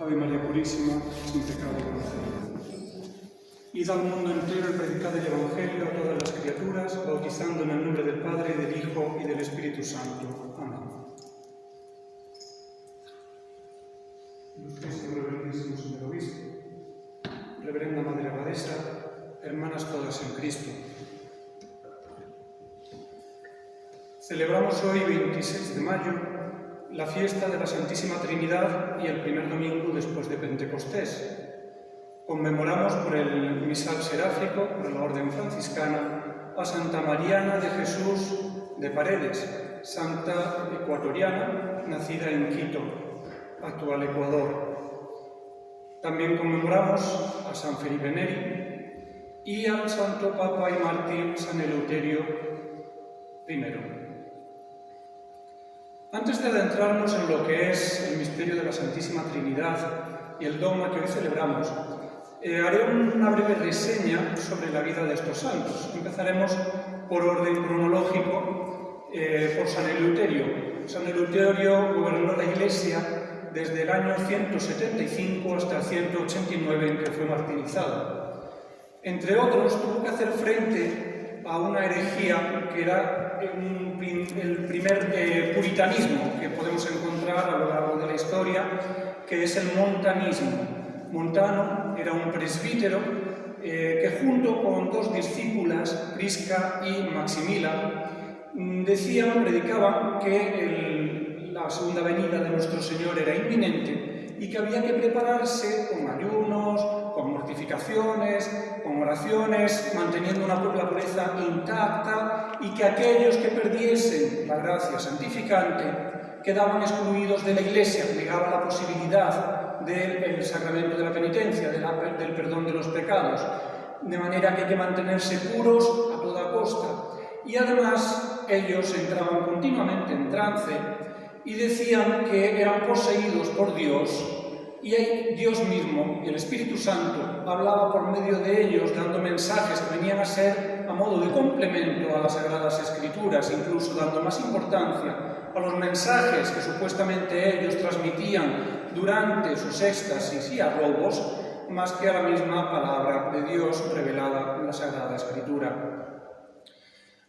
Ave María Purísima, sin pecado concebida. Id al mundo entero y predicad el Evangelio a todas las criaturas, bautizando en el nombre del Padre, del Hijo y del Espíritu Santo. Amén. Ilustrísimo reverendísimo señor obispo, reverenda madre abadesa, hermanas todas en Cristo. Celebramos hoy, 26 de mayo, la fiesta de la Santísima Trinidad y el primer domingo después de Pentecostés. Conmemoramos por el misal seráfico, por la orden franciscana, a Santa Mariana de Jesús de Paredes, santa ecuatoriana, nacida en Quito, actual Ecuador. También conmemoramos a San Felipe Neri y al santo Papa y mártir San Eleuterio I. Antes de adentrarnos en lo que es el misterio de la Santísima Trinidad y el dogma que hoy celebramos, haré una breve reseña sobre la vida de estos santos. Empezaremos por orden cronológico por San Eleuterio. San Eleuterio gobernó la Iglesia desde el año 175 hasta el 189 en que fue martirizado. Entre otros, tuvo que hacer frente a una herejía que era el primer puritanismo que podemos encontrar a lo largo de la historia, que es el montanismo. Montano era un presbítero que junto con dos discípulas, Prisca y Maximila, predicaban que la segunda venida de nuestro Señor era inminente y que había que prepararse con ayunos, con mortificaciones, con oraciones, manteniendo la pureza intacta, y que aquellos que perdiesen la gracia santificante quedaban excluidos de la Iglesia, negaba la posibilidad del sacramento de la penitencia, del perdón de los pecados, de manera que hay que mantenerse puros a toda costa. Y además ellos entraban continuamente en trance y decían que eran poseídos por Dios, y Dios mismo y el Espíritu Santo hablaba por medio de ellos, dando mensajes que venían a ser a modo de complemento a las Sagradas Escrituras, incluso dando más importancia a los mensajes que supuestamente ellos transmitían durante sus éxtasis y arrobos, más que a la misma palabra de Dios revelada en la Sagrada Escritura.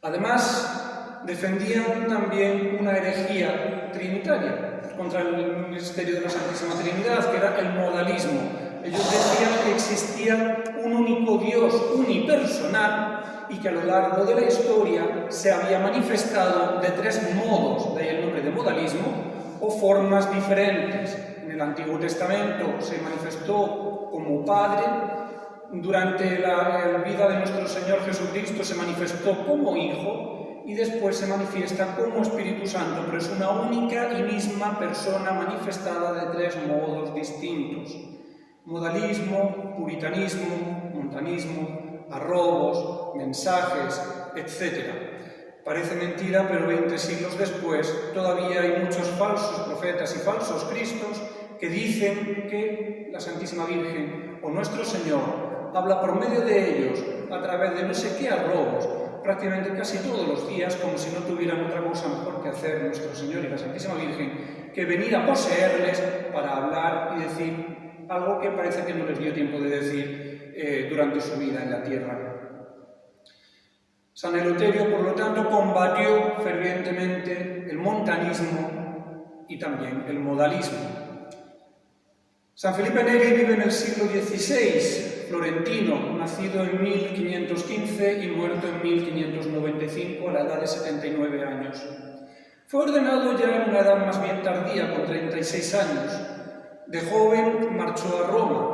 Además, defendían también una herejía trinitaria contra el misterio de la Santísima Trinidad, que era el modalismo. Ellos decían que existía un único Dios unipersonal y que a lo largo de la historia se había manifestado de tres modos, de ahí el nombre de modalismo, o formas diferentes. En el Antiguo Testamento se manifestó como Padre, durante la vida de nuestro Señor Jesucristo se manifestó como Hijo, y después se manifiesta como Espíritu Santo, pero es una única y misma persona manifestada de tres modos distintos: modalismo, puritanismo, montanismo, arrobos, mensajes, etc. Parece mentira, pero 20 siglos después todavía hay muchos falsos profetas y falsos cristos que dicen que la Santísima Virgen o nuestro Señor habla por medio de ellos a través de no sé qué arrobos, prácticamente casi todos los días, como si no tuvieran otra cosa mejor que hacer nuestro Señor y la Santísima Virgen que venir a poseerles para hablar y decir algo que parece que no les dio tiempo de decir durante su vida en la tierra. San Eleuterio, por lo tanto, combatió fervientemente el montanismo y también el modalismo. San Felipe Neri vive en el siglo XVI, florentino, nacido en 1515 y muerto en 1595 a la edad de 79 años. Fue ordenado ya en una edad más bien tardía, con 36 años. De joven marchó a Roma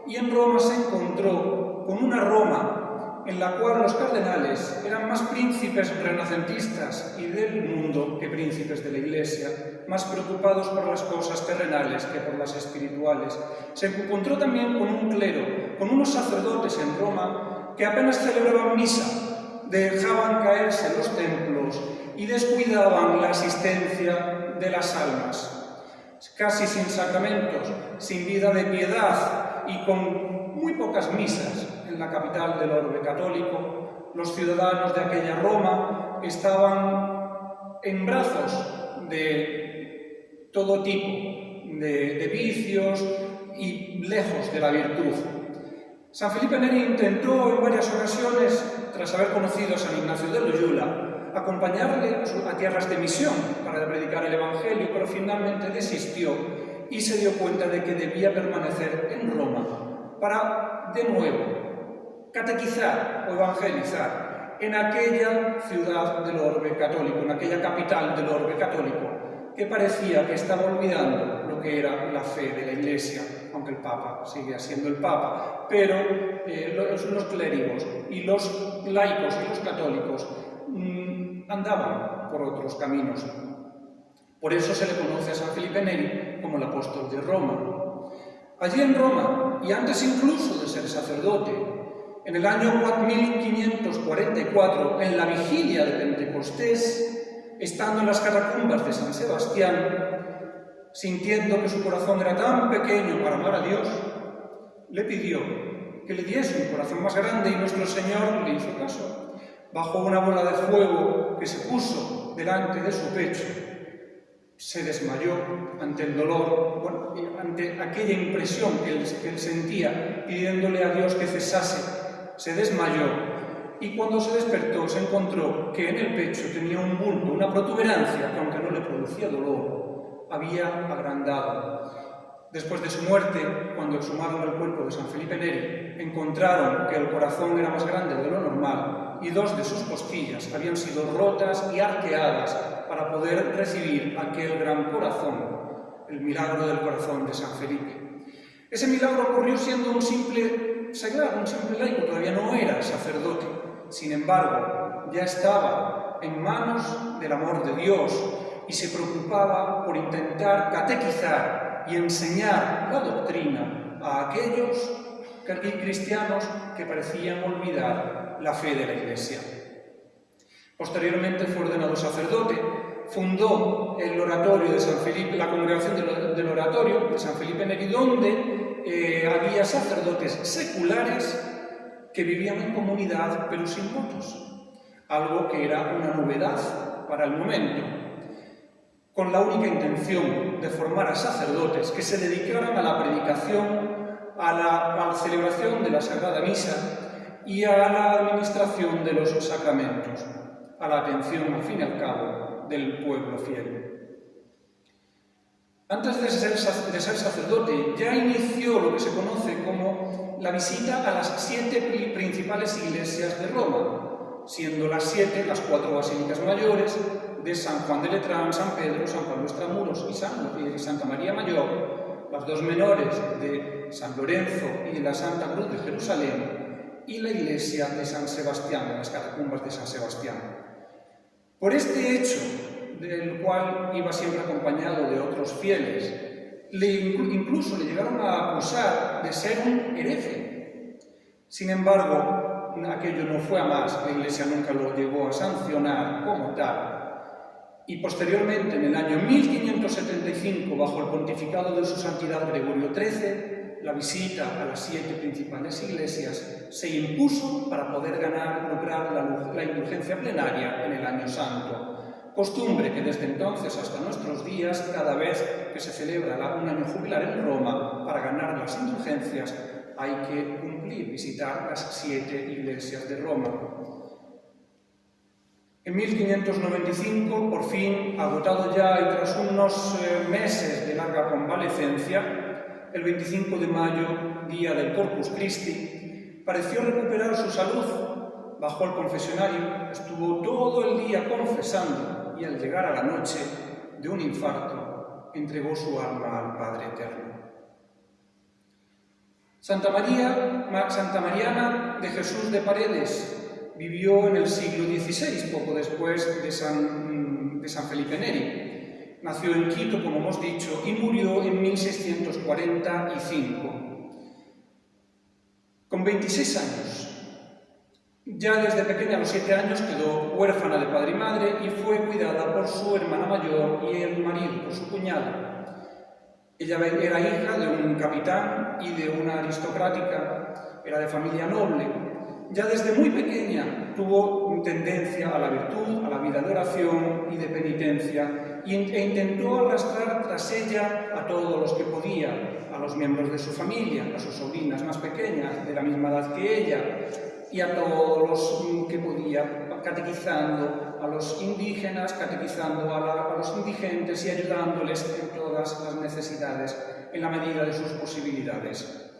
y en Roma se encontró con una Roma en la cual los cardenales eran más príncipes renacentistas y del mundo que príncipes de la Iglesia, más preocupados por las cosas terrenales que por las espirituales. Se encontró también con un clero, con unos sacerdotes en Roma que apenas celebraban misa, dejaban caerse los templos y descuidaban la asistencia de las almas. Casi sin sacramentos, sin vida de piedad y con muy pocas misas en la capital del orbe católico, los ciudadanos de aquella Roma estaban en brazos de todo tipo de vicios y lejos de la virtud. San Felipe Neri intentó en varias ocasiones, tras haber conocido a San Ignacio de Loyola, acompañarle a tierras de misión para predicar el Evangelio, pero finalmente desistió y se dio cuenta de que debía permanecer en Roma para, de nuevo, catequizar o evangelizar en aquella ciudad del orbe católico, en aquella capital del orbe católico, que parecía que estaba olvidando lo que era la fe de la Iglesia, aunque el Papa sigue siendo el Papa, pero los clérigos y los laicos y los católicos andaban por otros caminos. Por eso se le conoce a San Felipe Neri como el apóstol de Roma. Allí en Roma, y antes incluso de ser sacerdote, en el año 1544, en la vigilia de Pentecostés, estando en las catacumbas de San Sebastián, sintiendo que su corazón era tan pequeño para amar a Dios, le pidió que le diese un corazón más grande y nuestro Señor le hizo caso. Bajó una bola de fuego que se puso delante de su pecho, se desmayó ante el dolor, ante aquella impresión que él sentía, pidiéndole a Dios que cesase, se desmayó. Y cuando se despertó se encontró que en el pecho tenía un bulto, una protuberancia que, aunque no le producía dolor, había agrandado. Después de su muerte, cuando exhumaron el cuerpo de San Felipe Neri, encontraron que el corazón era más grande de lo normal y dos de sus costillas habían sido rotas y arqueadas para poder recibir aquel gran corazón, el milagro del corazón de San Felipe. Ese milagro ocurrió siendo un simple seglar, un simple laico, todavía no era sacerdote. Sin embargo, ya estaba en manos del amor de Dios y se preocupaba por intentar catequizar y enseñar la doctrina a aquellos cristianos que parecían olvidar la fe de la Iglesia. Posteriormente fue ordenado sacerdote, fundó el oratorio de San Felipe, la congregación del oratorio de San Felipe Neri, donde había sacerdotes seculares que vivían en comunidad pero sin votos, algo que era una novedad para el momento, con la única intención de formar a sacerdotes que se dedicaran a la predicación, a la celebración de la Sagrada Misa y a la administración de los sacramentos, a la atención, al fin y al cabo, del pueblo fiel. Antes de ser sacerdote, ya inició lo que se conoce como la visita a las 7 principales iglesias de Roma, siendo las 7 las 4 basílicas mayores de San Juan de Letrán, San Pedro, San Pablo Extramuros y Santa María Mayor, las 2 menores de San Lorenzo y de la Santa Cruz de Jerusalén, y la iglesia de San Sebastián, las catacumbas de San Sebastián. Por este hecho, del cual iba siempre acompañado de otros fieles, incluso le llegaron a acusar de ser un hereje. Sin embargo, aquello no fue a más, la Iglesia nunca lo llegó a sancionar como tal. Y posteriormente, en el año 1575, bajo el pontificado de su santidad Gregorio XIII, la visita a las 7 principales iglesias se impuso para poder lograr la indulgencia plenaria en el año santo. Costumbre que desde entonces hasta nuestros días, cada vez que se celebra un año jubilar en Roma, para ganar las indulgencias hay que cumplir, visitar las 7 iglesias de Roma. En 1595, por fin, agotado ya y tras unos meses de larga convalecencia, el 25 de mayo, día del Corpus Christi, pareció recuperar su salud. Bajó al confesionario, estuvo todo el día confesando y al llegar a la noche de un infarto entregó su alma al Padre Eterno. Santa Mariana de Jesús de Paredes vivió en el siglo XVI, poco después de San Felipe Neri. Nació en Quito, como hemos dicho, y murió en 1645. Con 26 años. Ya desde pequeña, a los 7 años, quedó huérfana de padre y madre y fue cuidada por su hermana mayor y el marido, por su cuñado. Ella era hija de un capitán y de una aristocrática, era de familia noble. Ya desde muy pequeña tuvo tendencia a la virtud, a la vida de oración y de penitencia, e intentó arrastrar tras ella a todos los que podía, a los miembros de su familia, a sus sobrinas más pequeñas, de la misma edad que ella, y a todos los que podía, catequizando a los indígenas, catequizando a los indigentes y ayudándoles en todas las necesidades, en la medida de sus posibilidades.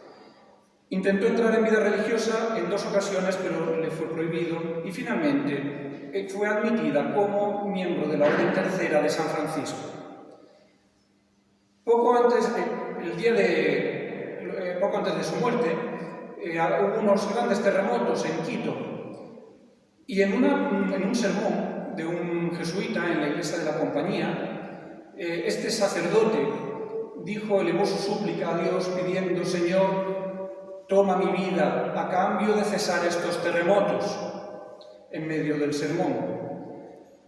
Intentó entrar en vida religiosa en 2 ocasiones, pero le fue prohibido, y finalmente fue admitida como miembro de la Orden Tercera de San Francisco. Poco antes de su muerte, hubo unos grandes terremotos en Quito, y en un sermón de un jesuita en la iglesia de la Compañía, este sacerdote elevó su súplica a Dios pidiendo: Señor, toma mi vida a cambio de cesar estos terremotos. En medio del sermón,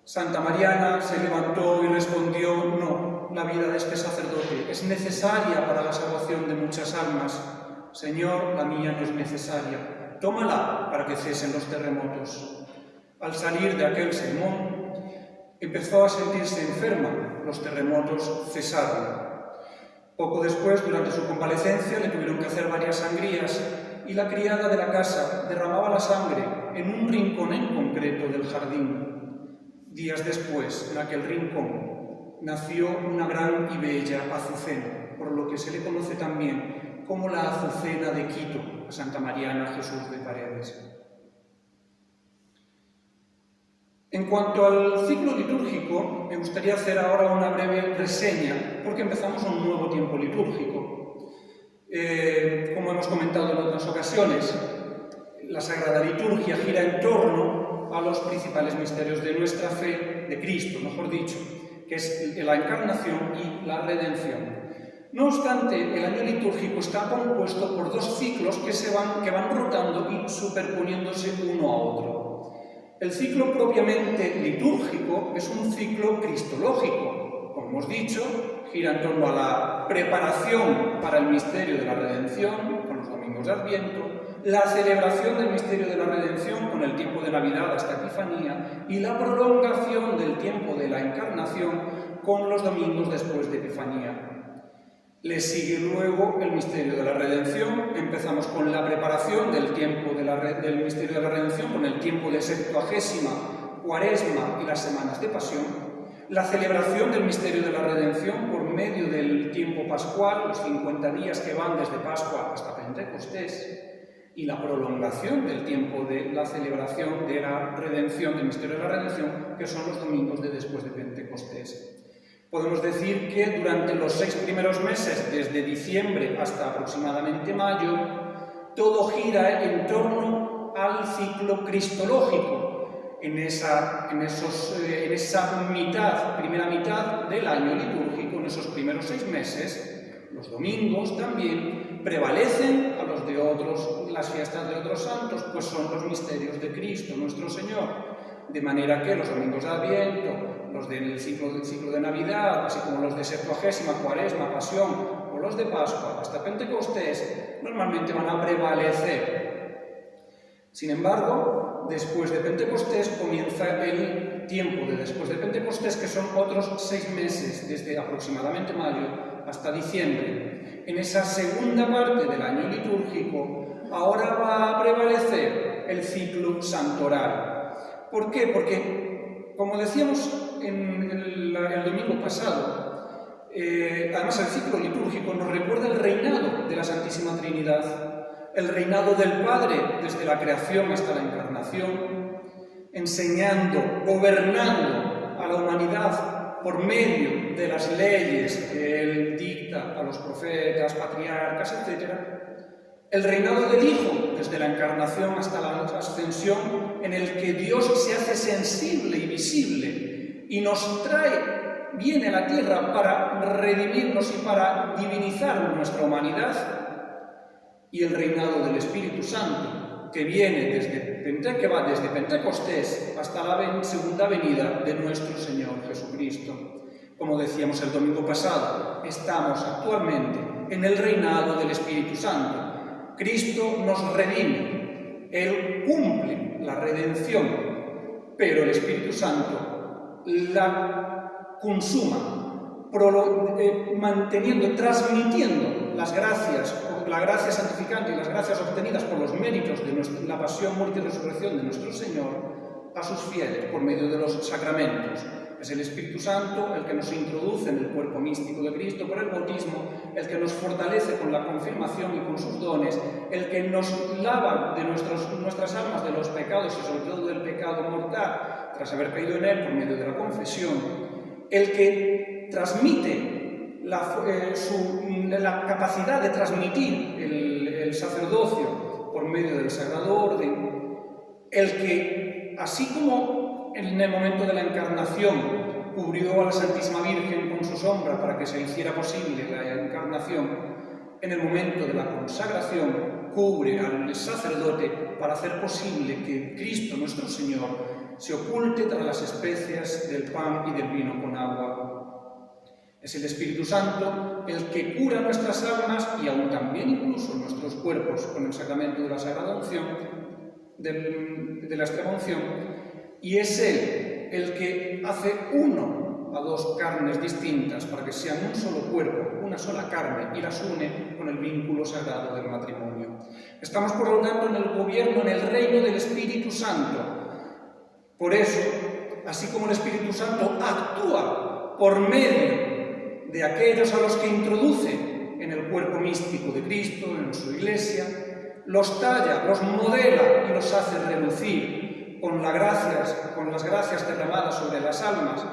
Santa Mariana se levantó y respondió: no, la vida de este sacerdote es necesaria para la salvación de muchas almas. Señor, la mía no es necesaria. Tómala para que cesen los terremotos. Al salir de aquel sermón, empezó a sentirse enferma. Los terremotos cesaron. Poco después, durante su convalecencia, le tuvieron que hacer varias sangrías y la criada de la casa derramaba la sangre en un rincón en concreto del jardín. Días después, en aquel rincón, nació una gran y bella azucena, por lo que se le conoce también como la Azucena de Quito, a Santa Mariana Jesús de Paredes. En cuanto al ciclo litúrgico, me gustaría hacer ahora una breve reseña, porque empezamos un nuevo tiempo litúrgico. Como hemos comentado en otras ocasiones, la Sagrada Liturgia gira en torno a los principales misterios de nuestra fe, de Cristo, mejor dicho, que es la Encarnación y la Redención. No obstante, el año litúrgico está compuesto por 2 ciclos que van rotando y superponiéndose uno a otro. El ciclo propiamente litúrgico es un ciclo cristológico. Como hemos dicho, gira en torno a la preparación para el misterio de la redención, con los domingos de Adviento, la celebración del misterio de la redención con el tiempo de Navidad hasta Epifanía y la prolongación del tiempo de la Encarnación con los domingos después de Epifanía. Le sigue luego el misterio de la redención. Empezamos con la preparación del tiempo del misterio de la redención, con el tiempo de Septuagésima, Cuaresma y las semanas de Pasión. La celebración del misterio de la redención por medio del tiempo pascual, los 50 días que van desde Pascua hasta Pentecostés. Y la prolongación del tiempo de la celebración de la redención, del misterio de la redención, que son los domingos de después de Pentecostés. Podemos decir que durante los 6 primeros meses, desde diciembre hasta aproximadamente mayo, todo gira en torno al ciclo cristológico. En esa primera mitad del año litúrgico, en esos primeros 6 meses, los domingos también prevalecen a los de las fiestas de otros santos, pues son los misterios de Cristo, nuestro Señor. De manera que los domingos de Adviento, los del ciclo de Navidad, así como los de Septuagésima, Cuaresma, Pasión o los de Pascua hasta Pentecostés, normalmente van a prevalecer. Sin embargo, después de Pentecostés comienza el tiempo de después de Pentecostés, que son otros 6 meses, desde aproximadamente mayo hasta diciembre. En esa segunda parte del año litúrgico, ahora va a prevalecer el ciclo santoral. ¿Por qué? Porque, como decíamos el domingo pasado, además el ciclo litúrgico nos recuerda el reinado de la Santísima Trinidad, el reinado del Padre desde la creación hasta la encarnación, enseñando, gobernando a la humanidad por medio de las leyes que Él dicta a los profetas, patriarcas, etc. El reinado del Hijo, desde la encarnación hasta la ascensión, en el que Dios se hace sensible y visible y nos viene a la tierra para redimirnos y para divinizar nuestra humanidad. Y el reinado del Espíritu Santo, que va desde Pentecostés hasta la segunda venida de nuestro Señor Jesucristo. Como decíamos el domingo pasado, estamos actualmente en el reinado del Espíritu Santo. Cristo nos redime, Él cumple la redención, pero el Espíritu Santo la consuma, manteniendo, transmitiendo las gracias, la gracia santificante y las gracias obtenidas por los méritos de la pasión, muerte y resurrección de nuestro Señor a sus fieles por medio de los sacramentos. Es el Espíritu Santo el que nos introduce en el cuerpo místico de Cristo por el bautismo, el que nos fortalece con la confirmación y con sus dones, el que nos lava de nuestras almas de los pecados y sobre todo del pecado mortal, tras haber caído en él por medio de la confesión, el que transmite la capacidad de transmitir el sacerdocio por medio del Sagrado Orden, el que, así como en el momento de la encarnación cubrió a la Santísima Virgen con su sombra para que se hiciera posible la encarnación, en el momento de la consagración cubre al sacerdote para hacer posible que Cristo nuestro Señor se oculte tras las especias del pan y del vino con agua. Es el Espíritu Santo el que cura nuestras almas y aún también incluso nuestros cuerpos con el sacramento de la Sagrada Unción, de la Extrema Unción, y es Él el que hace uno a dos carnes distintas para que sean un solo cuerpo, una sola carne, y las une con el vínculo sagrado del matrimonio. Estamos, por lo tanto, en el gobierno, en el reino del Espíritu Santo. Por eso, así como el Espíritu Santo actúa por medio de aquellos a los que introduce en el cuerpo místico de Cristo, en su Iglesia, los talla, los modela y los hace relucir con las gracias derramadas sobre las almas.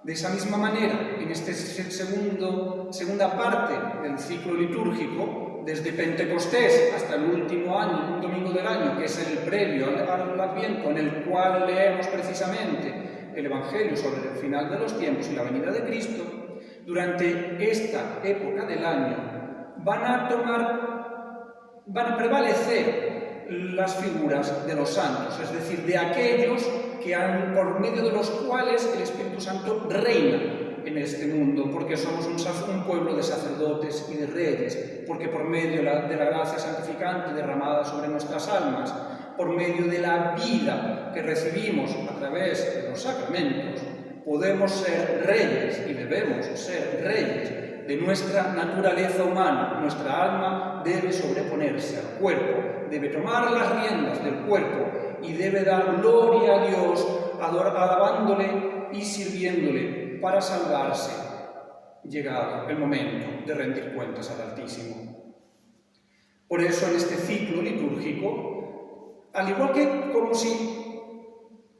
De esa misma manera, en esta segunda parte del ciclo litúrgico, desde Pentecostés hasta el último domingo del año, que es el previo al Adviento, en el cual leemos precisamente el Evangelio sobre el final de los tiempos y la venida de Cristo, durante esta época del año van a prevalecer las figuras de los santos, es decir, de aquellos por medio de los cuales el Espíritu Santo reina en este mundo, porque somos un pueblo de sacerdotes y de reyes, porque por medio de la gracia santificante derramada sobre nuestras almas, por medio de la vida que recibimos a través de los sacramentos, podemos ser reyes y debemos ser reyes de nuestra naturaleza humana. Nuestra alma debe sobreponerse al cuerpo, debe tomar las riendas del cuerpo y debe dar gloria a Dios, alabándole y sirviéndole para salvarse, llegado el momento de rendir cuentas al Altísimo. Por eso, en este ciclo litúrgico, al igual que como si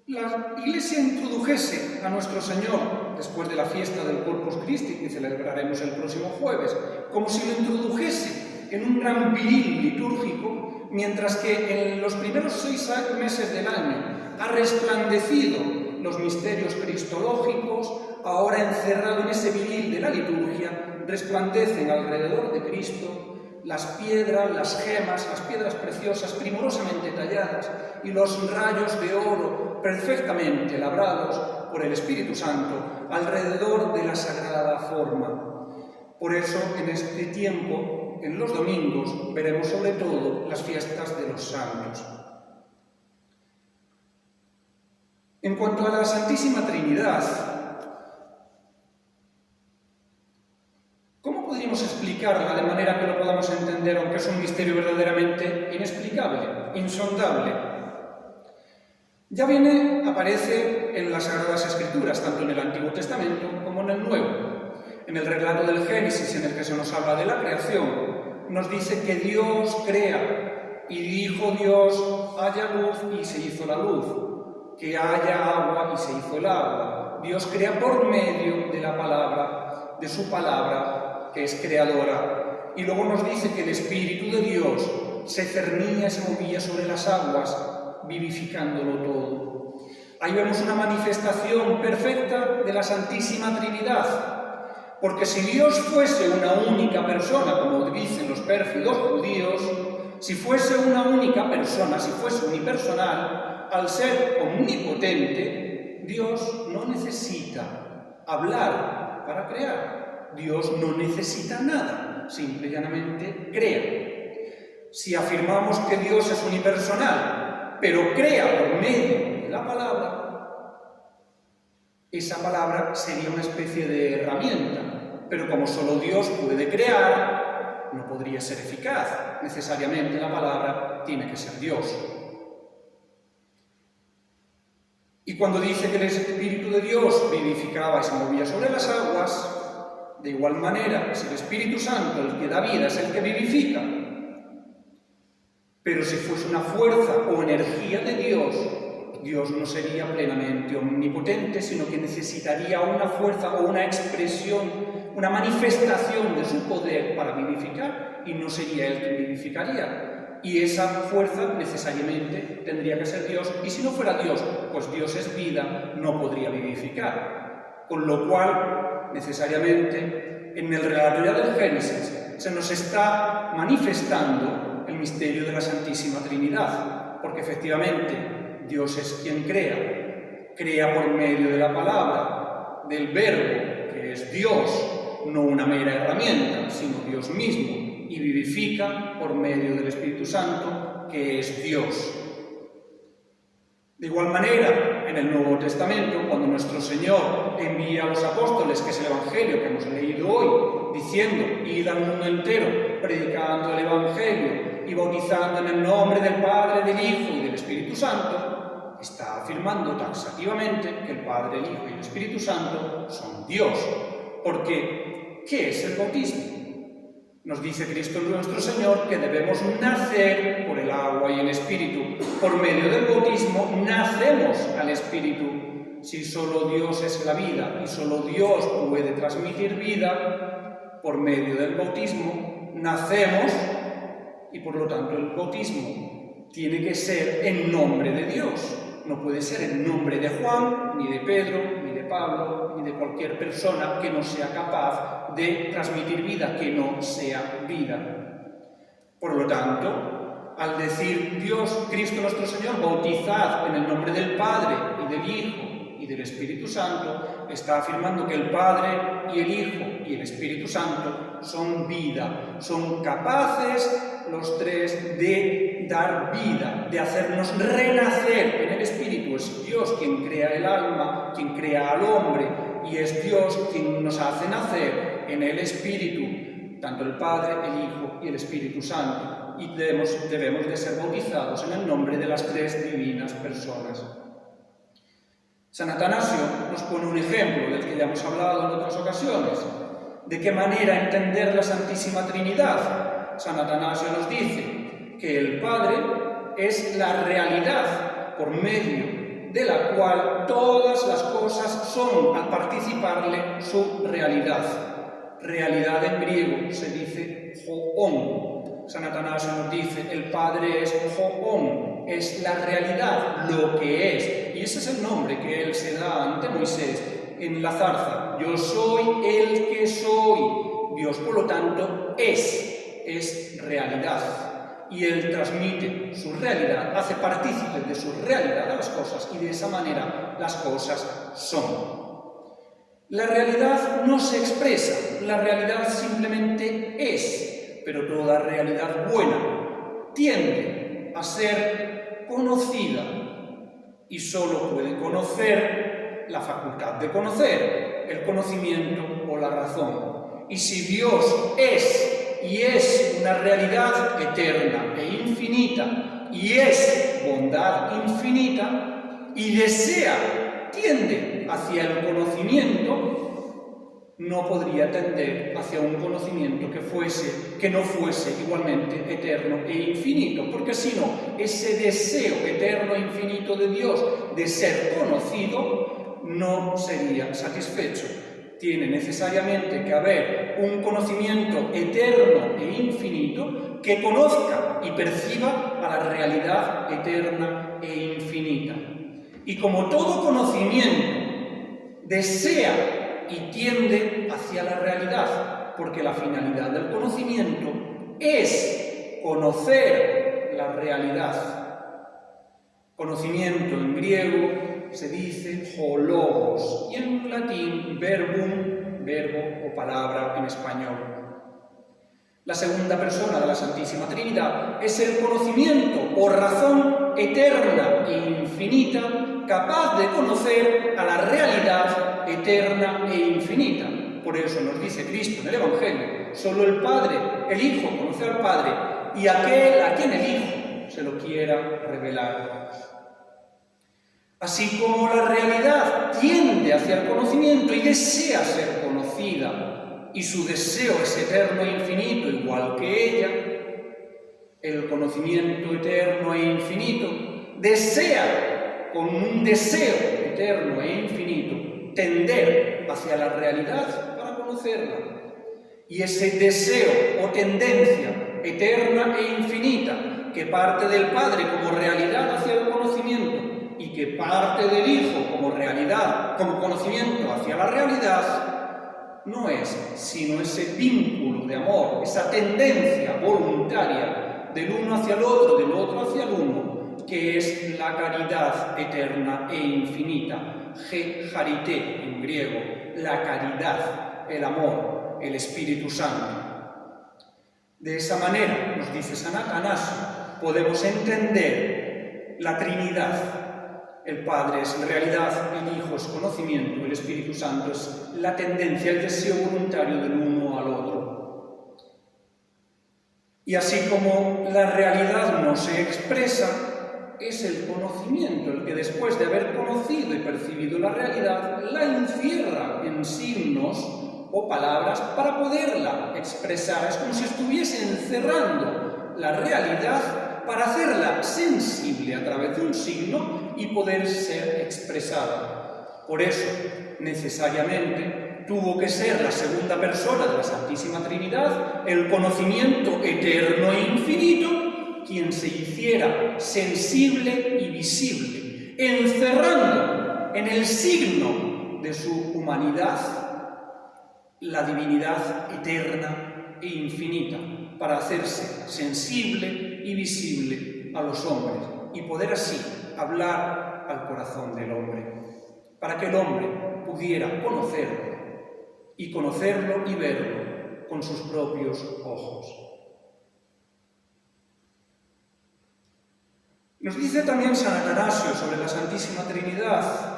la Iglesia introdujese a nuestro Señor después de la fiesta del Corpus Christi, que celebraremos el próximo jueves, como si lo introdujese en un gran viril litúrgico, mientras que en los primeros 6 meses del año ha resplandecido los misterios cristológicos, ahora encerrado en ese viril de la liturgia, resplandecen alrededor de Cristo las piedras, las gemas, las piedras preciosas, primorosamente talladas, y los rayos de oro perfectamente labrados por el Espíritu Santo alrededor de la sagrada forma. Por eso, en este tiempo, en los domingos, veremos sobre todo las fiestas de los santos. En cuanto a la Santísima Trinidad, ¿cómo podríamos explicarla de manera que lo podamos entender, aunque es un misterio verdaderamente inexplicable, insondable? Ya aparece en las Sagradas Escrituras, tanto en el Antiguo Testamento como en el Nuevo. En el relato del Génesis, en el que se nos habla de la creación, nos dice que Dios crea, y dijo Dios, haya luz, y se hizo la luz, que haya agua, y se hizo el agua. Dios crea por medio de la palabra, de su palabra, que es creadora. Y luego nos dice que el Espíritu de Dios se cernía, se movía sobre las aguas, vivificándolo todo. Ahí vemos una manifestación perfecta de la Santísima Trinidad. Porque si Dios fuese una única persona, como dicen los pérfidos judíos, si fuese una única persona, si fuese unipersonal, al ser omnipotente, Dios no necesita hablar para crear. Dios no necesita nada, simple y llanamente crea. Si afirmamos que Dios es unipersonal, pero crea por medio de la palabra, esa palabra sería una especie de herramienta, pero como solo Dios puede crear, no podría ser eficaz. Necesariamente la palabra tiene que ser Dios. Y cuando dice que el Espíritu de Dios vivificaba y se movía sobre las aguas, de igual manera es el Espíritu Santo el que da vida, es el que vivifica. Pero si fuese una fuerza o energía de Dios, Dios no sería plenamente omnipotente, sino que necesitaría una fuerza o una expresión, una manifestación de su poder para vivificar, y no sería Él quien vivificaría. Y esa fuerza necesariamente tendría que ser Dios, y si no fuera Dios, pues Dios es vida, no podría vivificar. Con lo cual, necesariamente, en el relato del Génesis se nos está manifestando el misterio de la Santísima Trinidad, porque efectivamente Dios es quien crea por medio de la palabra, del Verbo, que es Dios, no una mera herramienta, sino Dios mismo, y vivifica por medio del Espíritu Santo, que es Dios. De igual manera, en el Nuevo Testamento, cuando nuestro Señor envía a los apóstoles, que es el Evangelio que hemos leído hoy, diciendo, id al mundo entero, predicando el Evangelio y bautizando en el nombre del Padre, del Hijo y del Espíritu Santo, está afirmando taxativamente que el Padre, el Hijo y el Espíritu Santo son Dios. Porque, ¿qué es el bautismo? Nos dice Cristo nuestro Señor que debemos nacer por el agua y el Espíritu. Por medio del bautismo nacemos al Espíritu. Si solo Dios es la vida y solo Dios puede transmitir vida, por medio del bautismo nacemos, y por lo tanto el bautismo tiene que ser en nombre de Dios. No puede ser en nombre de Juan, ni de Pedro, ni de Pablo, ni de cualquier persona que no sea capaz de transmitir vida, que no sea vida. Por lo tanto, al decir Dios, Cristo nuestro Señor, bautizad en el nombre del Padre y del Hijo y del Espíritu Santo, está afirmando que el Padre y el Hijo y el Espíritu Santo son vida, son capaces los tres de dar vida, de hacernos renacer en el Espíritu. Es Dios quien crea el alma, quien crea al hombre, y es Dios quien nos hace nacer en el Espíritu, tanto el Padre, el Hijo y el Espíritu Santo, y debemos de ser bautizados en el nombre de las tres divinas personas. San Atanasio nos pone un ejemplo del que ya hemos hablado en otras ocasiones. ¿De qué manera entender la Santísima Trinidad? San Atanasio nos dice que el Padre es la realidad por medio de la cual todas las cosas son, al participarle, su realidad. Realidad en griego se dice hoon. San Atanasio nos dice, el Padre es hoon, es la realidad, lo que es. Y ese es el nombre que él se da ante Moisés en la zarza. Yo soy el que soy. Dios, por lo tanto, es realidad. Y él transmite su realidad, hace partícipe de su realidad a las cosas, y de esa manera las cosas son. La realidad no se expresa, la realidad simplemente es, pero toda realidad buena tiende a ser conocida, y solo puede conocer la facultad de conocer, el conocimiento o la razón. Y si Dios es, y es una realidad eterna e infinita, y es bondad infinita, y desea, tiende hacia el conocimiento, no podría tender hacia un conocimiento que no fuese igualmente eterno e infinito, porque si no, ese deseo eterno e infinito de Dios de ser conocido no sería satisfecho. Tiene necesariamente que haber un conocimiento eterno e infinito que conozca y perciba a la realidad eterna e infinita. Y como todo conocimiento desea y tiende hacia la realidad, porque la finalidad del conocimiento es conocer la realidad. Conocimiento en griego se dice hologos, y en latín verbum, verbo o palabra en español. La segunda persona de la Santísima Trinidad es el conocimiento o razón eterna e infinita capaz de conocer a la realidad eterna e infinita. Por eso nos dice Cristo en el Evangelio, solo el Padre, el Hijo conoce al Padre, y aquel a quien el Hijo se lo quiera revelar. Así como la realidad tiende hacia el conocimiento y desea ser conocida, y su deseo es eterno e infinito, igual que ella, el conocimiento eterno e infinito desea, con un deseo eterno e infinito, tender hacia la realidad para conocerla. Y ese deseo o tendencia eterna e infinita que parte del Padre como realidad hacia el conocimiento y que parte del Hijo como realidad, como conocimiento hacia la realidad, no es sino ese vínculo de amor, esa tendencia voluntaria del uno hacia el otro, del otro hacia el uno, que es la caridad eterna e infinita, charité en griego, la caridad, el amor, el Espíritu Santo. De esa manera, nos dice San Atanasio, podemos entender la Trinidad. El Padre es realidad, el Hijo es conocimiento, el Espíritu Santo es la tendencia, el deseo voluntario del uno al otro. Y así como la realidad no se expresa, es el conocimiento el que después de haber conocido y percibido la realidad, la encierra en signos o palabras para poderla expresar. Es como si estuviese encerrando la realidad para hacerla sensible a través de un signo y poder ser expresada. Por eso, necesariamente, tuvo que ser la segunda persona de la Santísima Trinidad, el conocimiento eterno e infinito, quien se hiciera sensible y visible, encerrando en el signo de su humanidad la divinidad eterna e infinita, para hacerse sensible y visible a los hombres y poder así hablar al corazón del hombre, para que el hombre pudiera conocerlo y verlo con sus propios ojos. Nos dice también San Atanasio sobre la Santísima Trinidad,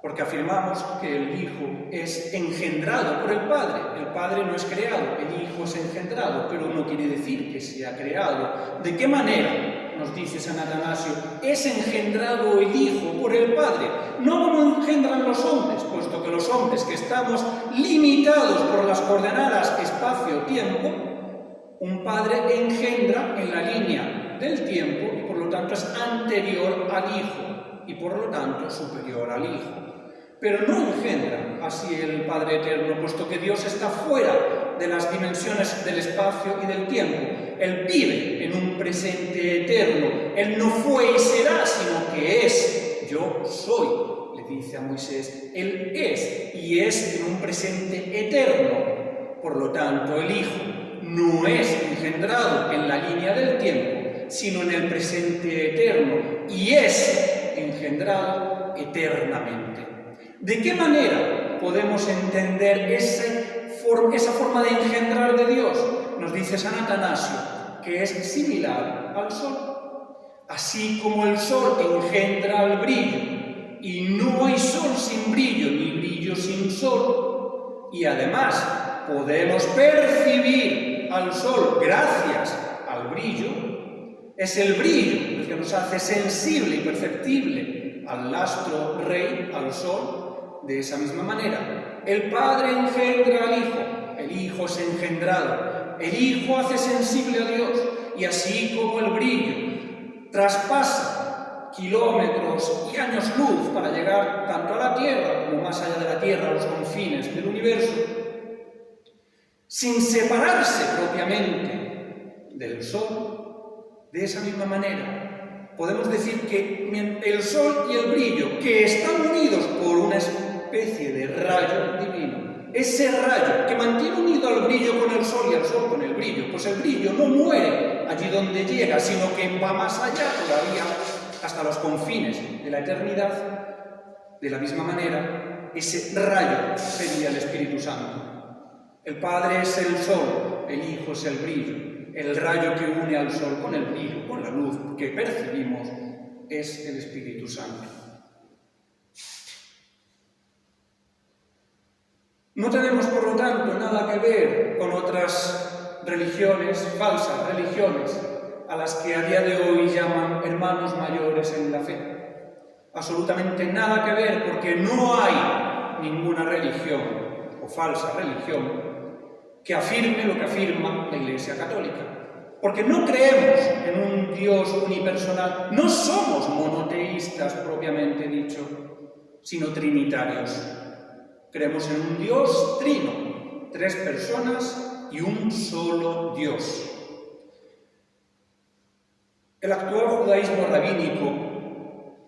porque afirmamos que el Hijo es engendrado por el Padre. El Padre no es creado, el Hijo es engendrado, pero no quiere decir que sea creado. ¿De qué manera, nos dice San Atanasio, es engendrado el Hijo por el Padre? No como engendran los hombres, puesto que los hombres que estamos limitados por las coordenadas espacio-tiempo, un Padre engendra en la línea del tiempo y por lo tanto es anterior al Hijo y por lo tanto superior al Hijo. Pero no engendra así el Padre Eterno, puesto que Dios está fuera de las dimensiones del espacio y del tiempo. Él vive en un presente eterno. Él no fue y será, sino que es. Yo soy, le dice a Moisés. Él es y es en un presente eterno. Por lo tanto, el Hijo no es engendrado en la línea del tiempo, sino en el presente eterno, y es engendrado eternamente. ¿De qué manera podemos entender esa forma de engendrar de Dios? Nos dice San Atanasio, que es similar al sol. Así como el sol engendra al brillo, y no hay sol sin brillo, ni brillo sin sol, y además podemos percibir al sol gracias al brillo, es el brillo el que nos hace sensible y perceptible al astro rey, al sol. De esa misma manera, el Padre engendra al Hijo, el Hijo es engendrado, el Hijo hace sensible a Dios, y así como el brillo traspasa kilómetros y años luz para llegar tanto a la Tierra como más allá de la Tierra, a los confines del universo, sin separarse propiamente del Sol, de esa misma manera, podemos decir que el Sol y el brillo, que están unidos por una especie de rayo divino, ese rayo que mantiene unido al brillo con el Sol y al Sol con el brillo, pues el brillo no muere allí donde llega, sino que va más allá todavía, hasta los confines de la eternidad. De la misma manera, ese rayo sería el Espíritu Santo. El Padre es el Sol, el Hijo es el brillo, el rayo que une al Sol con el brillo, con la luz que percibimos, es el Espíritu Santo. No tenemos, por lo tanto, nada que ver con otras religiones, falsas religiones, a las que a día de hoy llaman hermanos mayores en la fe. Absolutamente nada que ver, porque no hay ninguna religión o falsa religión que afirme lo que afirma la Iglesia Católica. Porque no creemos en un Dios unipersonal, no somos monoteístas propiamente dicho, sino trinitarios. Creemos en un Dios trino, 3 personas y un solo Dios. El actual judaísmo rabínico,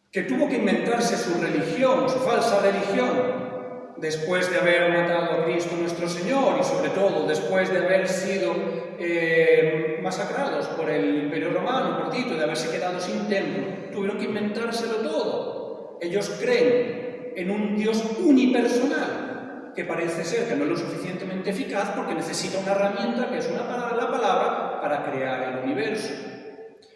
que tuvo que inventarse su religión, su falsa religión, después de haber matado a Cristo nuestro Señor y sobre todo después de haber sido masacrados por el Imperio Romano, por Tito, de haberse quedado sin templo, tuvieron que inventárselo todo. Ellos creen en un Dios unipersonal, que parece ser que no es lo suficientemente eficaz porque necesita una herramienta que es la palabra para crear el universo.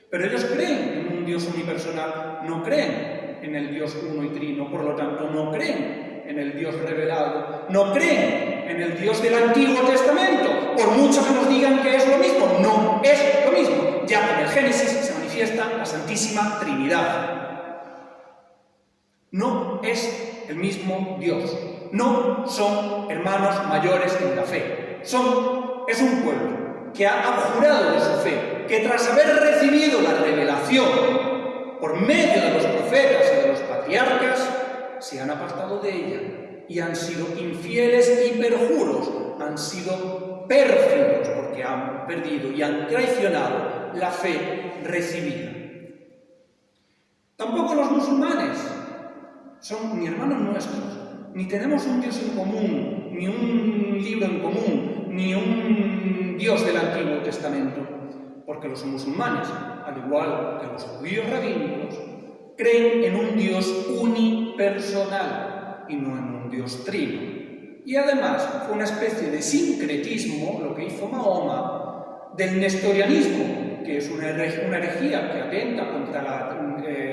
Pero ellos creen en un Dios unipersonal, no creen en el Dios uno y trino, por lo tanto no creen en el Dios revelado, no creen en el Dios del Antiguo Testamento, por mucho que nos digan que es lo mismo, no es lo mismo, ya que en el Génesis se manifiesta la Santísima Trinidad. No es el mismo Dios, no son hermanos mayores en la fe, es un pueblo que ha abjurado de su fe, que tras haber recibido la revelación por medio de los profetas y de los patriarcas, se han apartado de ella y han sido infieles y perjuros, han sido pérfidos porque han perdido y han traicionado la fe recibida. Tampoco los musulmanes son ni hermanos nuestros, ni tenemos un Dios en común, ni un libro en común, ni un Dios del Antiguo Testamento, porque los musulmanes, al igual que los judíos rabínicos, creen en un Dios unipersonal y no en un Dios trino. Y además fue una especie de sincretismo lo que hizo Mahoma del nestorianismo, que es una herejía que atenta contra la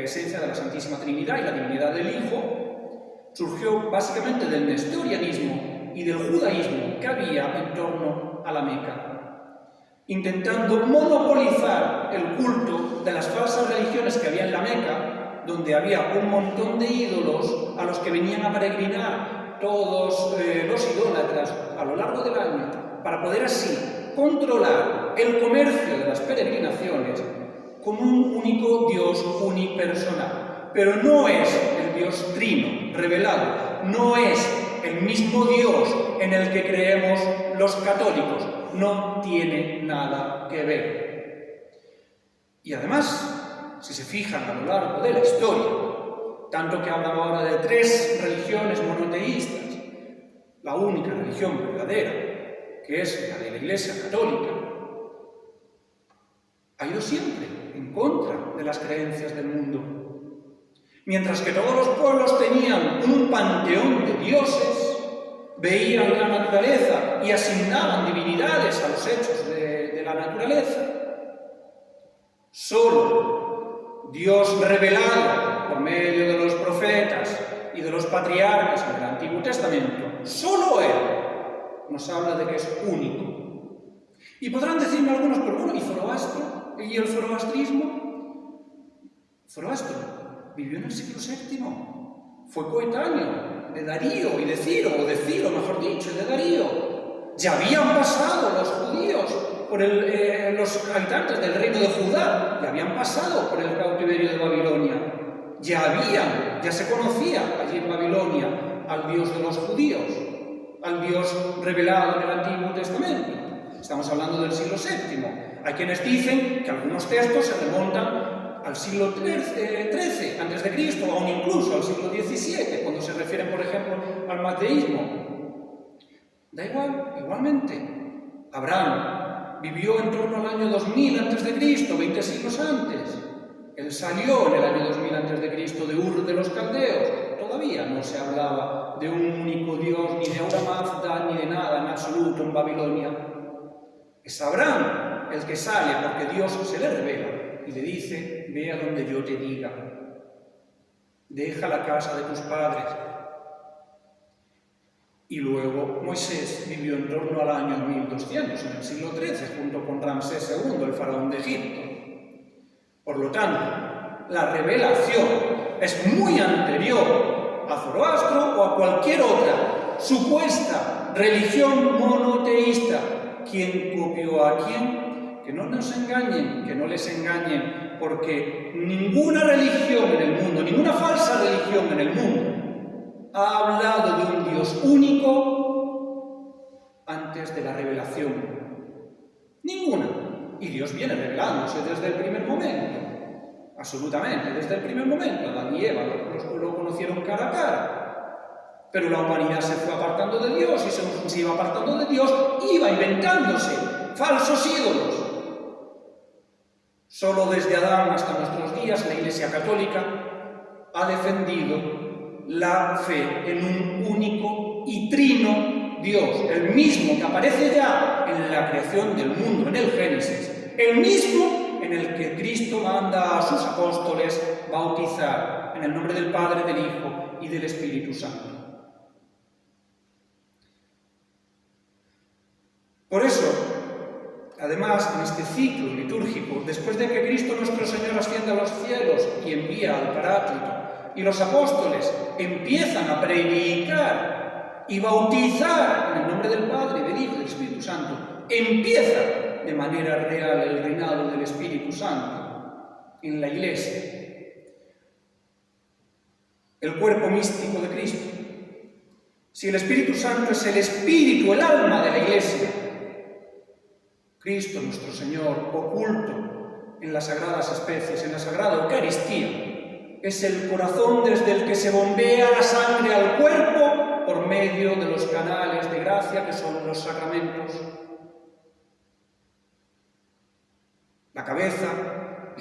esencia de la Santísima Trinidad y la divinidad del Hijo. Surgió básicamente del nestorianismo y del judaísmo que había en torno a la Meca, intentando monopolizar el culto de las falsas religiones que había en la Meca, donde había un montón de ídolos a los que venían a peregrinar todos los idólatras a lo largo del año, para poder así controlar el comercio de las peregrinaciones con un único Dios unipersonal. Pero no es el Dios trino, revelado, no es el mismo Dios en el que creemos los católicos, no tiene nada que ver. Y además, si se fijan a lo largo de la historia, tanto que hablan ahora de 3 religiones monoteístas, la única religión verdadera, que es la de la Iglesia Católica, ha ido siempre en contra de las creencias del mundo. Mientras que todos los pueblos tenían un panteón de dioses, veían la naturaleza y asignaban divinidades a los hechos de la naturaleza, solo Dios revelado por medio de los profetas y de los patriarcas en el Antiguo Testamento, solo Él nos habla de que es único. Y podrán decirme algunos, pero bueno, ¿y el zoroastrismo? Zoroastro vivió en el siglo VII, fue coetáneo de Darío y de Ciro, o de Ciro, mejor dicho, de Darío. Ya habían pasado los judíos, los habitantes del reino de Judá, ya habían pasado por el cautiverio de Babilonia. Ya se conocía allí en Babilonia al Dios de los judíos, al Dios revelado en el Antiguo Testamento. Estamos hablando del siglo VII. Hay quienes dicen que algunos textos se remontan al siglo XIII a.C., o aún incluso al siglo XVII, cuando se refieren, por ejemplo, al mazdeísmo. Da igual, igualmente. Abraham vivió en torno al año 2000 a.C., 20 siglos antes. Él salió en el año 2000 a.C. de Ur de los Caldeos. Todavía no se hablaba de un único Dios, ni de Ahura Mazda, ni de nada en absoluto en Babilonia. Es Abraham el que sale porque Dios se le revela y le dice: ve a donde yo te diga, deja la casa de tus padres. Y luego Moisés vivió en torno al año 1200, en el siglo XIII, junto con Ramsés II, el faraón de Egipto. Por lo tanto, la revelación es muy anterior a Zoroastro o a cualquier otra supuesta religión monoteísta. ¿Quién copió a quién? Que no nos engañen, que no les engañen, porque ninguna religión en el mundo, ninguna falsa religión en el mundo, ha hablado de un Dios único antes de la revelación. Ninguna. Y Dios viene revelándose desde el primer momento. Absolutamente, desde el primer momento. Adán y Eva lo conocieron cara a cara. Pero la humanidad se fue apartando de Dios y según se iba apartando de Dios, iba inventándose falsos ídolos. Solo desde Adán hasta nuestros días la Iglesia Católica ha defendido la fe en un único y trino Dios, el mismo que aparece ya en la creación del mundo, en el Génesis, el mismo en el que Cristo manda a sus apóstoles bautizar en el nombre del Padre, del Hijo y del Espíritu Santo. Por eso, además, en este ciclo litúrgico, después de que Cristo nuestro Señor asciende a los cielos y envía al Paráclito, y los apóstoles empiezan a predicar y bautizar en el nombre del Padre, del Hijo y del Espíritu Santo, empieza de manera real el reinado del Espíritu Santo en la Iglesia. El cuerpo místico de Cristo. Si el Espíritu Santo es el espíritu, el alma de la Iglesia, Cristo nuestro Señor, oculto en las sagradas especies, en la sagrada Eucaristía, es el corazón desde el que se bombea la sangre al cuerpo por medio de los canales de gracia que son los sacramentos. La cabeza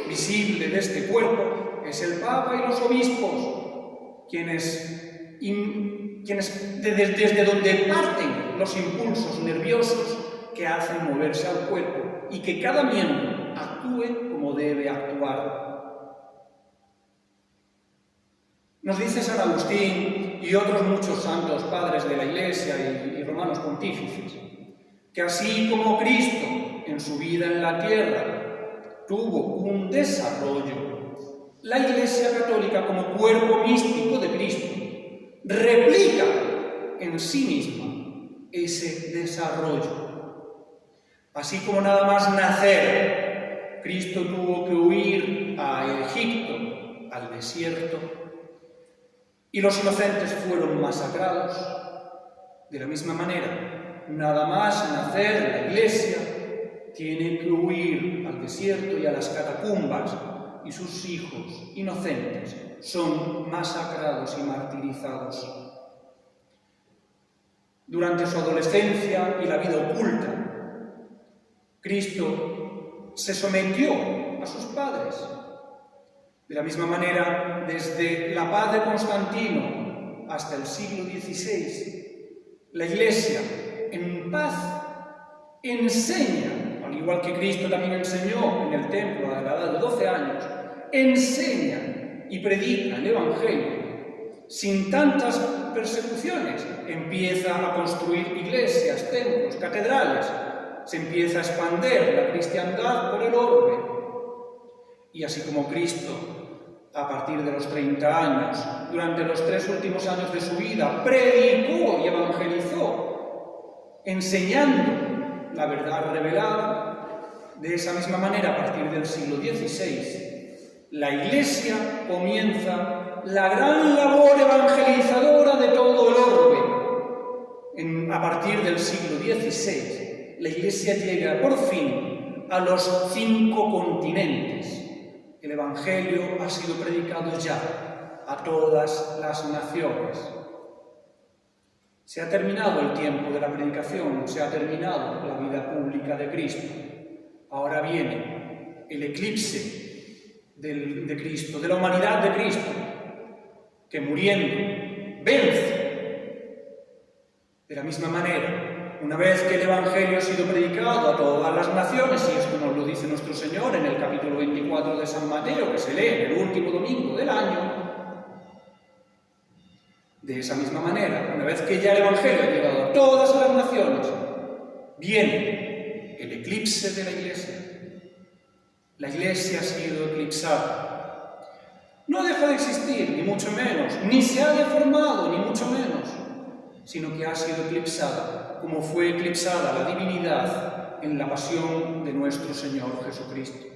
visible de este cuerpo es el Papa y los obispos, quienes desde donde parten los impulsos nerviosos que hacen moverse al cuerpo y que cada miembro actúe como debe actuar. Nos dice San Agustín y otros muchos santos padres de la Iglesia y romanos pontífices que así como Cristo en su vida en la tierra tuvo un desarrollo, la Iglesia Católica como cuerpo místico de Cristo replica en sí misma ese desarrollo. Así como nada más nacer, Cristo tuvo que huir a Egipto, al desierto, y los inocentes fueron masacrados. De la misma manera, nada más nacer, la Iglesia tiene que huir al desierto y a las catacumbas, y sus hijos inocentes son masacrados y martirizados. Durante su adolescencia y la vida oculta, Cristo se sometió a sus padres. De la misma manera, desde la paz de Constantino hasta el siglo XVI, la Iglesia, en paz, enseña, al igual que Cristo también enseñó en el templo a la edad de 12 años, enseña y predica el Evangelio sin tantas persecuciones. Empieza a construir iglesias, templos, catedrales, se empieza a expandir la cristiandad por el orbe. Y así como Cristo, a partir de los 30 años, durante los 3 últimos años de su vida, predicó y evangelizó, enseñando la verdad revelada, de esa misma manera, a partir del siglo XVI, la Iglesia comienza la gran labor evangelizadora de todo el orbe. A partir del siglo XVI, la Iglesia llega por fin a los 5 continentes. El Evangelio ha sido predicado ya a todas las naciones. Se ha terminado el tiempo de la predicación, se ha terminado la vida pública de Cristo. Ahora viene el eclipse de Cristo, de la humanidad de Cristo, que muriendo vence. De la misma manera, una vez que el Evangelio ha sido predicado a todas las naciones, y esto nos lo dice nuestro Señor en el capítulo 24 de San Mateo, que se lee en el último domingo del año, De esa misma manera, una vez que ya el Evangelio ha llegado a todas las naciones, viene el eclipse de la Iglesia. La Iglesia ha sido eclipsada. No deja de existir, ni mucho menos, ni se ha deformado, ni mucho menos, sino que ha sido eclipsada, como fue eclipsada la divinidad en la pasión de nuestro Señor Jesucristo.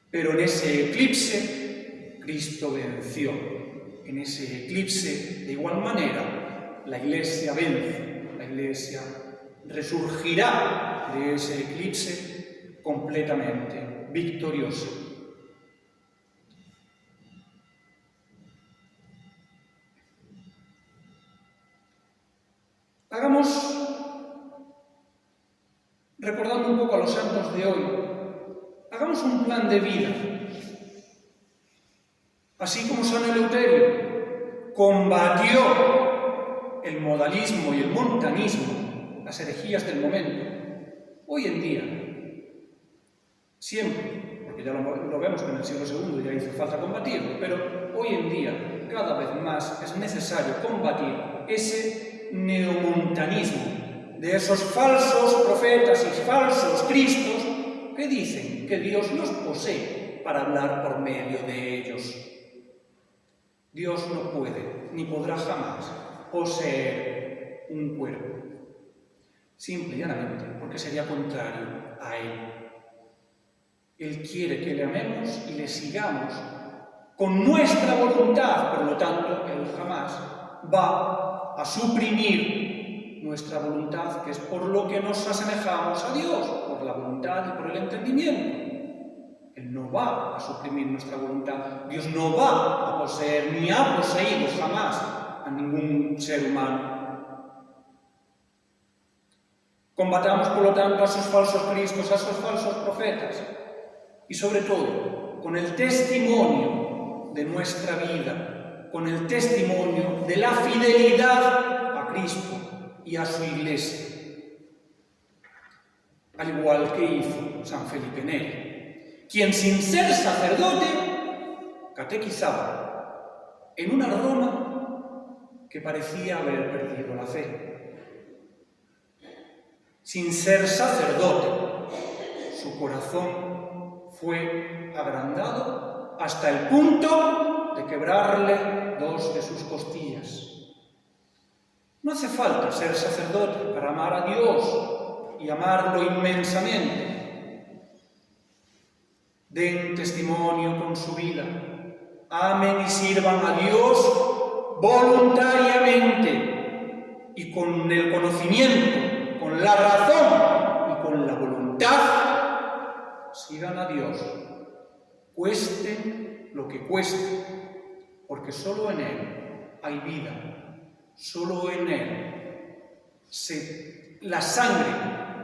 Pero en ese eclipse, Cristo venció. En ese eclipse, de igual manera, la Iglesia vence, la Iglesia resurgirá de ese eclipse completamente victoriosa. Recordando un poco a los santos de hoy, hagamos un plan de vida. Así como San Eleuterio combatió el modalismo y el montanismo, las herejías del momento, hoy en día, siempre, porque ya lo vemos que en el siglo II ya hizo falta combatirlo, pero hoy en día cada vez más es necesario combatir ese neomontanismo de esos falsos profetas y falsos cristos que dicen que Dios los posee para hablar por medio de ellos. Dios no puede, ni podrá jamás, poseer un cuerpo. Simple y llanamente, porque sería contrario a Él. Él quiere que le amemos y le sigamos con nuestra voluntad, por lo tanto, Él jamás va a suprimir nuestra voluntad, que es por lo que nos asemejamos a Dios, por la voluntad y por el entendimiento. Él no va a suprimir nuestra voluntad. Dios no va a poseer, ni ha poseído jamás a ningún ser humano. Combatamos, por lo tanto, a esos falsos cristos, a esos falsos profetas, y sobre todo, con el testimonio de nuestra vida, con el testimonio de la fidelidad a Cristo y a su Iglesia, al igual que hizo San Felipe Neri, quien sin ser sacerdote catequizaba en una Roma que parecía haber perdido la fe. Sin ser sacerdote, su corazón fue agrandado hasta el punto de quebrarle 2 de sus costillas. No hace falta ser sacerdote para amar a Dios y amarlo inmensamente. Den testimonio con su vida. Amen y sirvan a Dios voluntariamente y con el conocimiento, con la razón y con la voluntad. Sigan a Dios, cueste lo que cueste, porque solo en Él hay vida. Solo en Él la sangre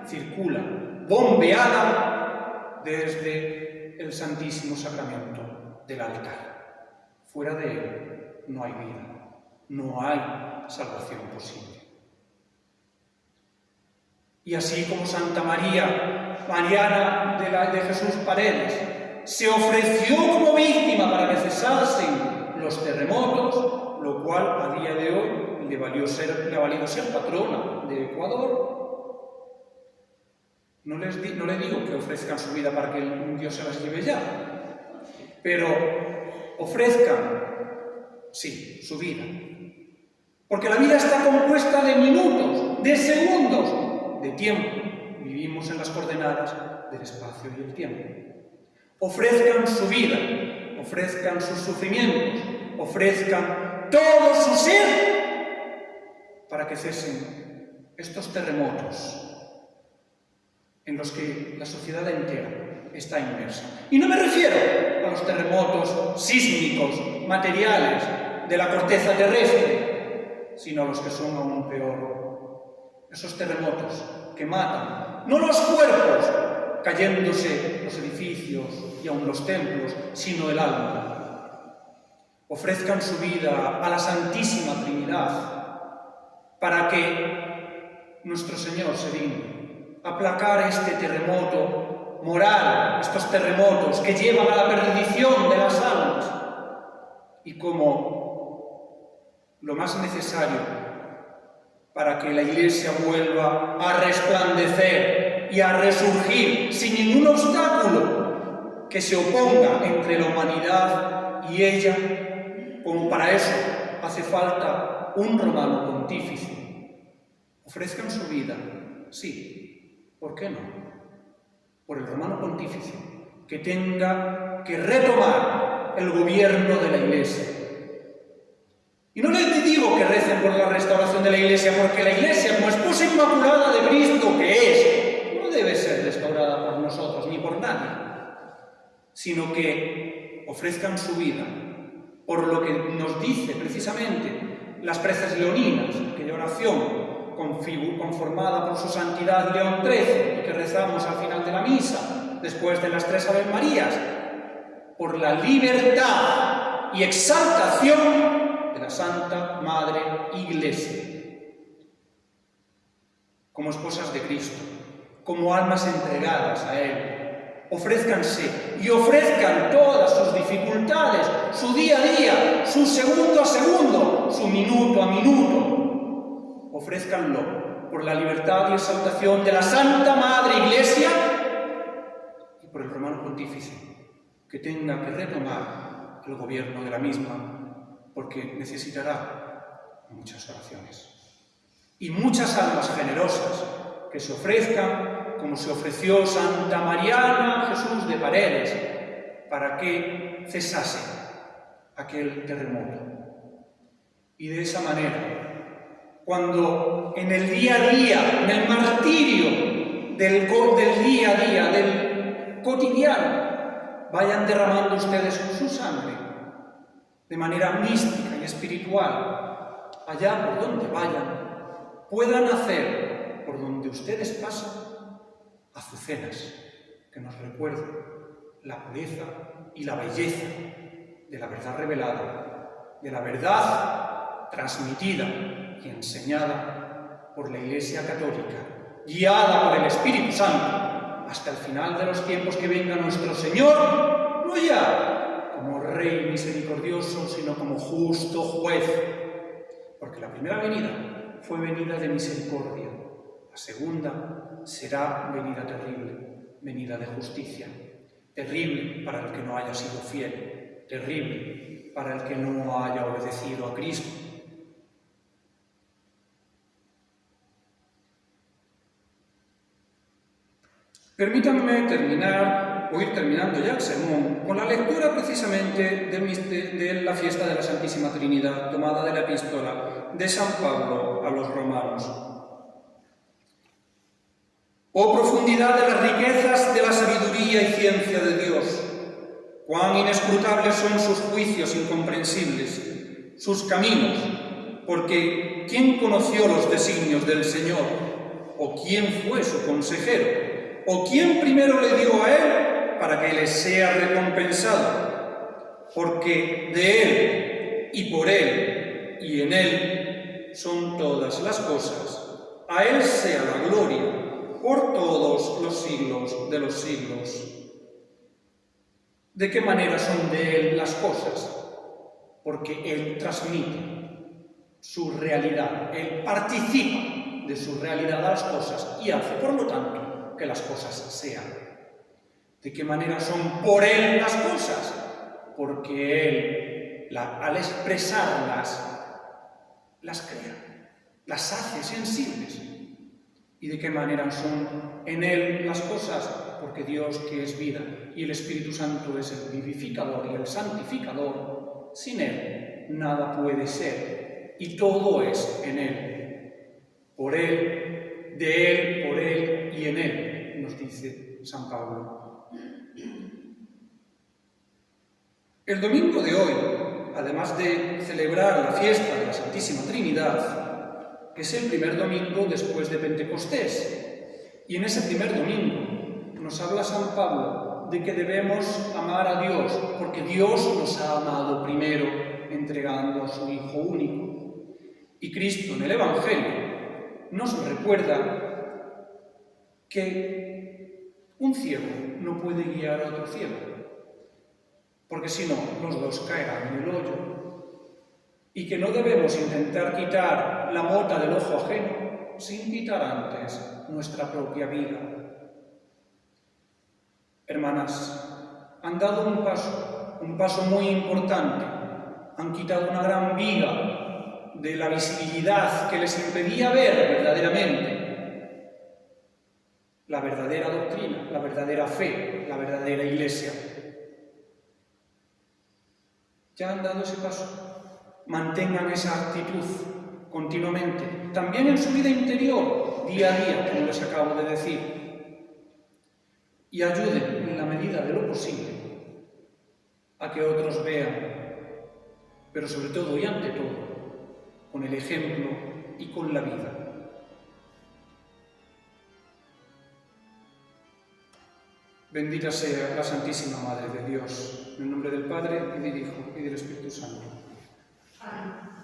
circula, bombeada desde el Santísimo Sacramento del altar. Fuera de Él no hay vida, no hay salvación posible. Y así como Santa María, Mariana de Jesús Paredes, se ofreció como víctima para que cesasen los terremotos, lo cual a día de hoy le ha valido ser patrona de Ecuador. No le digo que ofrezcan su vida para que un Dios se las lleve ya, pero ofrezcan, sí, su vida. Porque la vida está compuesta de minutos, de segundos, de tiempo. Vivimos en las coordenadas del espacio y el tiempo. Ofrezcan su vida, ofrezcan sus sufrimientos, ofrezcan todo su ser para que cesen estos terremotos en los que la sociedad entera está inmersa. Y no me refiero a los terremotos sísmicos, materiales, de la corteza terrestre, sino a los que son aún peor. Esos terremotos que matan, no los cuerpos, cayéndose los edificios y aún los templos, sino el alma. Ofrezcan su vida a la Santísima Trinidad para que nuestro Señor se digne aplacar este terremoto moral, estos terremotos que llevan a la perdición de las almas. Y como lo más necesario para que la Iglesia vuelva a resplandecer y a resurgir sin ningún obstáculo que se oponga entre la humanidad y ella, como para eso hace falta un romano pontífice. Ofrezcan su vida, sí, ¿por qué no? Por el romano pontífice, que tenga que retomar el gobierno de la Iglesia. Y no les digo que recen por la restauración de la Iglesia, porque la Iglesia, como esposa inmaculada de Cristo que es, no debe ser restaurada por nosotros ni por nadie, sino que ofrezcan su vida por lo que nos dice precisamente las preces leoninas, aquella oración conformada por su santidad León XIII y que rezamos al final de la misa, después de las 3 Ave Marías, por la libertad y exaltación de la Santa Madre Iglesia, como esposas de Cristo, como almas entregadas a Él. Ofrézcanse y ofrezcan todas sus dificultades, su día a día, su segundo a segundo, su minuto a minuto. Ofrézcanlo por la libertad y exaltación de la Santa Madre Iglesia y por el romano pontífice, que tenga que retomar el gobierno de la misma, porque necesitará muchas oraciones y muchas almas generosas que se ofrezcan como se ofreció Santa Mariana Jesús de Paredes para que cesase aquel terremoto. Y de esa manera, cuando en el día a día, en el martirio del día a día, del cotidiano, vayan derramando ustedes su sangre de manera mística y espiritual, allá por donde vayan, puedan hacer por donde ustedes pasan azucenas que nos recuerden la pureza y la belleza de la verdad revelada, de la verdad transmitida y enseñada por la Iglesia Católica, guiada por el Espíritu Santo, hasta el final de los tiempos, que venga nuestro Señor, no ya como Rey misericordioso, sino como justo juez, porque la primera venida fue venida de misericordia, la segunda será venida terrible, venida de justicia, terrible para el que no haya sido fiel, terrible para el que no haya obedecido a Cristo. Permítanme ir terminando ya el sermón, con la lectura precisamente de la fiesta de la Santísima Trinidad, tomada de la epístola de San Pablo a los romanos. Oh profundidad de las riquezas de la sabiduría y ciencia de Dios, cuán inescrutables son sus juicios incomprensibles, sus caminos, porque ¿quién conoció los designios del Señor? ¿O quién fue su consejero? ¿O quién primero le dio a él para que le sea recompensado? Porque de él, y por él, y en él, son todas las cosas. A él sea la gloria por todos los siglos de los siglos. ¿De qué manera son de él las cosas? Porque él transmite su realidad, él participa de su realidad a las cosas y hace, por lo tanto, que las cosas sean. ¿De qué manera son por él las cosas? Porque él, al expresarlas, las crea, las hace sensibles. ¿Y de qué manera son en él las cosas? Porque Dios, que es vida, y el Espíritu Santo es el vivificador y el santificador, sin él nada puede ser, y todo es en él. Por él, de él, por él y en él, nos dice San Pablo. El domingo de hoy, además de celebrar la fiesta de la Santísima Trinidad, es el primer domingo después de Pentecostés. Y en ese primer domingo nos habla San Pablo de que debemos amar a Dios, porque Dios nos ha amado primero entregando a su Hijo único. Y Cristo en el Evangelio nos recuerda que un ciego no puede guiar a otro ciego, porque si no, los dos caerán en el hoyo. y que no debemos intentar quitar la mota del ojo ajeno sin quitar antes nuestra propia vida. Hermanas, han dado un paso muy importante, han quitado una gran viga de la visibilidad que les impedía ver verdaderamente la verdadera doctrina, la verdadera fe, la verdadera Iglesia. Ya han dado ese paso. Mantengan esa actitud continuamente, también en su vida interior, día a día, como les acabo de decir, y ayuden en la medida de lo posible a que otros vean, pero sobre todo y ante todo, con el ejemplo y con la vida. Bendita sea la Santísima Madre de Dios, en el nombre del Padre, y del Hijo, y del Espíritu Santo. Amén.